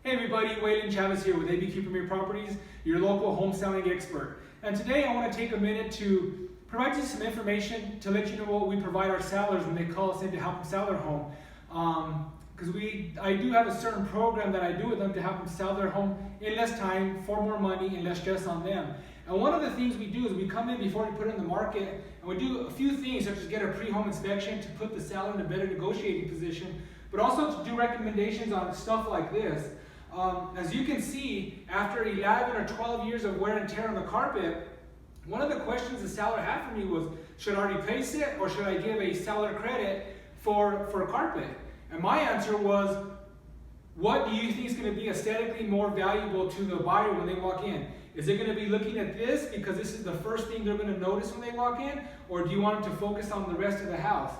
Hey everybody, Waylon Chavez here with ABQ Premier Properties, your local home selling expert. And today I want to take a minute to provide you some information to let you know what we provide our sellers when they call us in to help them sell their home. Because I do have a certain program that I do with them to help them sell their home in less time, for more money, and less stress on them. And one of the things we do is we come in before we put it in the market, and we do a few things such as get a pre-home inspection to put the seller in a better negotiating position, but also to do recommendations on stuff like this. As you can see, after 11 or 12 years of wear and tear on the carpet, one of the questions the seller had for me was, should I replace it or should I give a seller credit for carpet? And my answer was, what do you think is going to be aesthetically more valuable to the buyer when they walk in? Is it going to be looking at this because this is the first thing they're going to notice when they walk in? Or do you want them to focus on the rest of the house?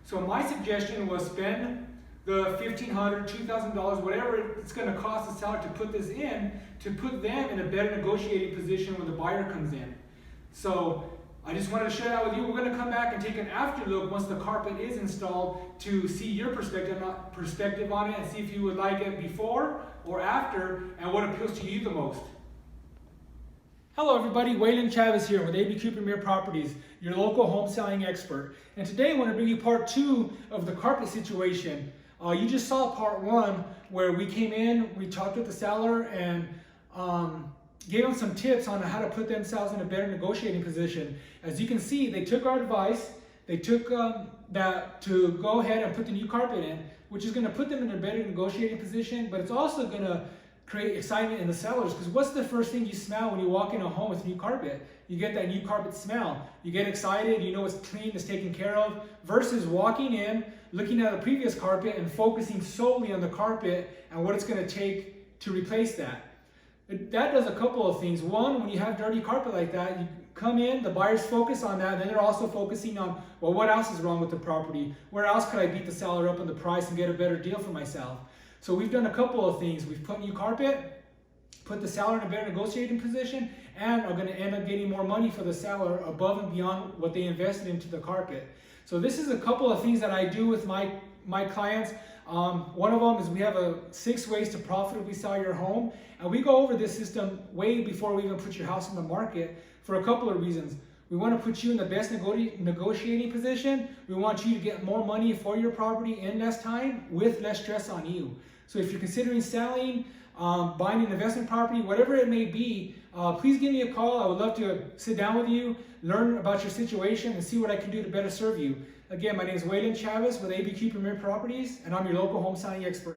So my suggestion was spend the $1,500, $2,000, whatever it's going to cost the seller to put this in, to put them in a better negotiating position when the buyer comes in. So I just wanted to share that with you. We're going to come back and take an after look once the carpet is installed to see your perspective on it and see if you would like it before or after and what appeals to you the most. Hello everybody, Waylon Chavez here with ABQ Premier Properties, your local home selling expert. And today I want to bring you part 2 of the carpet situation. You just saw part 1 where we came in, we talked with the seller and gave them some tips on how to put themselves in a better negotiating position. As you can see, they took our advice, they took that to go ahead and put the new carpet in, which is going to put them in a better negotiating position, but it's also going to create excitement in the sellers, because what's the first thing you smell when you walk in a home with new carpet? You get that new carpet smell. You get excited, you know it's clean, it's taken care of, versus walking in, looking at the previous carpet and focusing solely on the carpet and what it's going to take to replace that. That does a couple of things. One, when you have dirty carpet like that, you come in, the buyers focus on that, then they're also focusing on, well, what else is wrong with the property? Where else could I beat the seller up on the price and get a better deal for myself? So we've done a couple of things. We've put new carpet, put the seller in a better negotiating position, and are going to end up getting more money for the seller above and beyond what they invested into the carpet. So this is a couple of things that I do with my clients. One of them is we have 6 ways to profitably sell your home. And we go over this system way before we even put your house on the market for a couple of reasons. We want to put you in the best negotiating position. We want you to get more money for your property in less time with less stress on you. So if you're considering selling, buying an investment property, whatever it may be, please give me a call. I would love to sit down with you, learn about your situation, and see what I can do to better serve you. Again, my name is Waylon Chavez with ABQ Premier Properties, and I'm your local home selling expert.